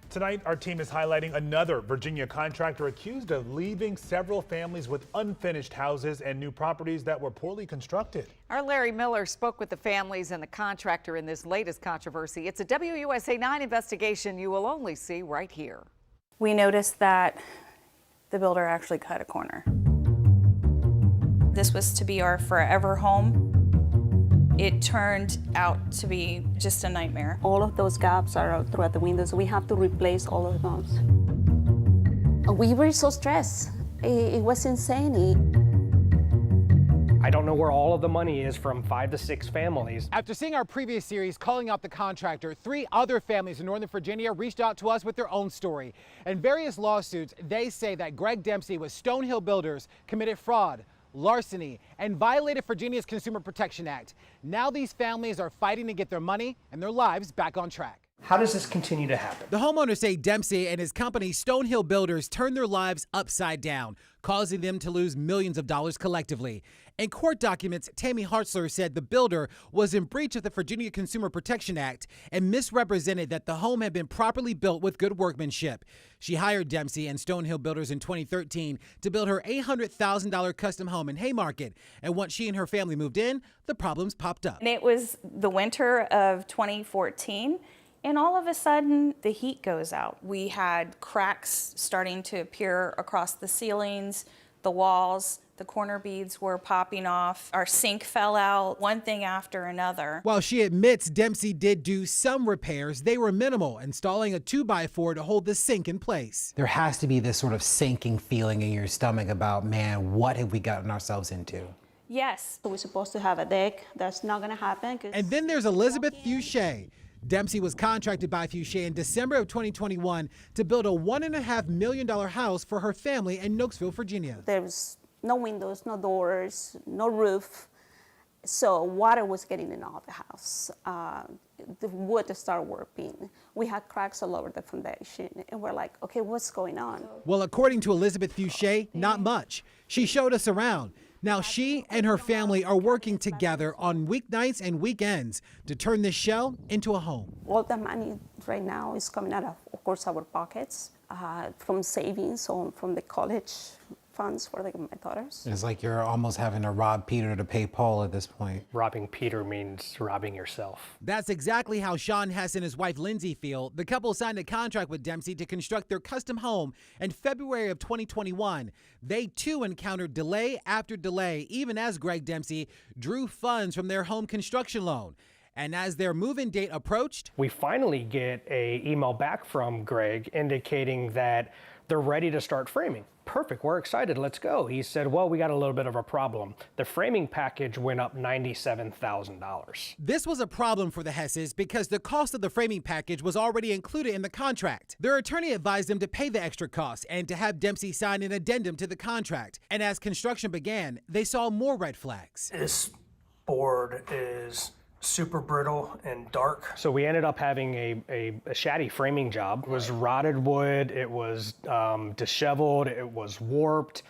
Tonight, our team is highlighting another Virginia contractor accused of leaving several families with unfinished houses and new properties that were poorly constructed. Our Larry Miller spoke with the families and the contractor in this latest controversy. It's a WUSA 9 investigation you will only see right here. We noticed that the builder actually cut a corner. This was to be our forever home. It turned out to be just a nightmare. All of those gaps are throughout the windows. We have to replace all of those. We were so stressed. It was insane. I don't know where all of the money is from 5 to 6 families. After seeing our previous series calling out the contractor, 3 other families in Northern Virginia reached out to us with their own story. In various lawsuits, they say that Greg Dempsey with Stonehill Builders committed fraud, larceny, and violated Virginia's Consumer Protection Act. Now these families are fighting to get their money and their lives back on track. How does this continue to happen? The homeowners say Dempsey and his company Stonehill Builders turned their lives upside down, causing them to lose millions of dollars collectively. In court documents, Tammy Hartler said the builder was in breach of the Virginia Consumer Protection Act and misrepresented that the home had been properly built with good workmanship. She hired Dempsey and Stonehill Builders in 2013 to build her $800,000 custom home in Haymarket. And once she and her family moved in, the problems popped up. And it was the winter of 2014. And all of a sudden, the heat goes out. We had cracks starting to appear across the ceilings, the walls, the corner beads were popping off. Our sink fell out, one thing after another. While she admits Dempsey did do some repairs, they were minimal, installing a 2x4 to hold the sink in place. There has to be this sort of sinking feeling in your stomach about, man, what have we gotten ourselves into? Yes. We're supposed to have a deck. That's not going to happen. And then there's Elizabeth Fuche. Dempsey was contracted by Fuche in December of 2021 to build a $1.5 million house for her family in Knoxville, Virginia. There's no windows, no doors, no roof. So water was getting in all the house. The wood started warping. We had cracks all over the foundation. And we're like, okay, what's going on? Well, according to Elizabeth Fuche, not much. She showed us around. Now she and her family are working together on weeknights and weekends to turn this shell into a home. All the money right now is coming out of course, our pockets, from savings or from the college funds for my daughters. It's like you're almost having to rob Peter to pay Paul at this point. Robbing Peter means robbing yourself. That's exactly how Sean Hess and his wife Lindsay feel. The couple signed a contract with Dempsey to construct their custom home in February of 2021. They too encountered delay after delay, even as Greg Dempsey drew funds from their home construction loan. And as their move-in date approached, we finally get an email back from Greg indicating that they're ready to start framing. Perfect, we're excited, let's go. He said, well, we got a little bit of a problem. The framing package went up $97,000. This was a problem for the Hesses because the cost of the framing package was already included in the contract. Their attorney advised them to pay the extra costs and to have Dempsey sign an addendum to the contract. And as construction began, they saw more red flags. This board is super brittle and dark. So we ended up having a shoddy framing job. It was rotted wood, it was disheveled, it was warped.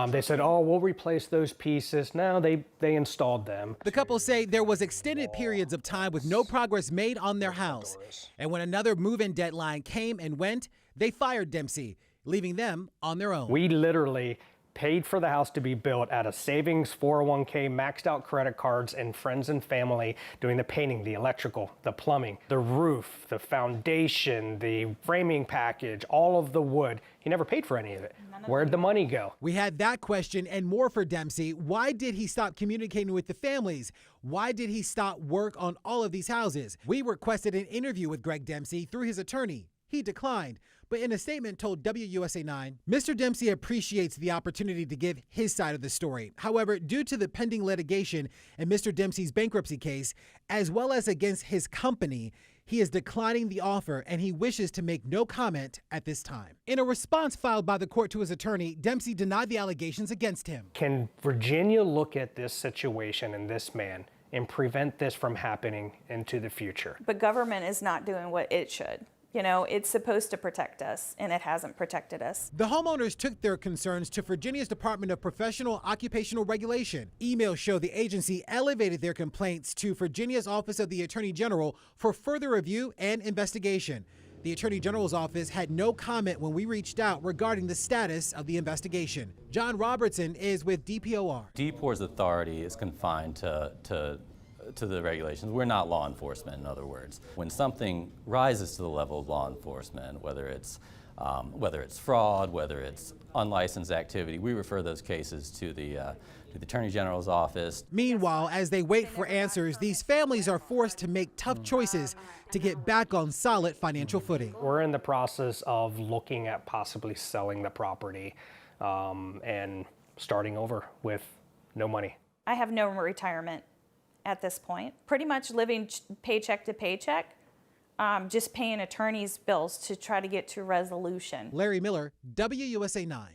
They said, oh, we'll replace those pieces. No, they installed them. The couple say there was extended periods of time with no progress made on their house. And when another move-in deadline came and went, they fired Dempsey, leaving them on their own. We literally paid for the house to be built out of savings, 401k, maxed out credit cards, and friends and family doing the painting, the electrical, the plumbing, the roof, the foundation, the framing package, all of the wood. He never paid for any of it. Where'd the money go? We had that question and more for Dempsey. Why did he stop communicating with the families? Why did he stop work on all of these houses? We requested an interview with Greg Dempsey through his attorney. He declined, but in a statement told WUSA 9, Mr. Dempsey appreciates the opportunity to give his side of the story. However, due to the pending litigation in Mr. Dempsey's bankruptcy case, as well as against his company, he is declining the offer and he wishes to make no comment at this time. In a response filed by the court to his attorney, Dempsey denied the allegations against him. Can Virginia look at this situation and this man and prevent this from happening into the future? But government is not doing what it should. You know, it's supposed to protect us, and it hasn't protected us. The homeowners took their concerns to Virginia's Department of Professional Occupational Regulation. Emails show the agency elevated their complaints to Virginia's Office of the Attorney General for further review and investigation. The Attorney General's office had no comment when we reached out regarding the status of the investigation. John Robertson is with DPOR. DPOR's authority is confined to the regulations. We're not law enforcement, in other words. When something rises to the level of law enforcement, whether it's fraud, whether it's unlicensed activity, we refer those cases to the Attorney General's office. Meanwhile, as they wait for answers, these families are forced to make tough choices to get back on solid financial footing. We're in the process of looking at possibly selling the property and starting over with no money. I have no retirement at this point. Pretty much living paycheck to paycheck, just paying attorney's bills to try to get to resolution. Larry Miller, WUSA 9.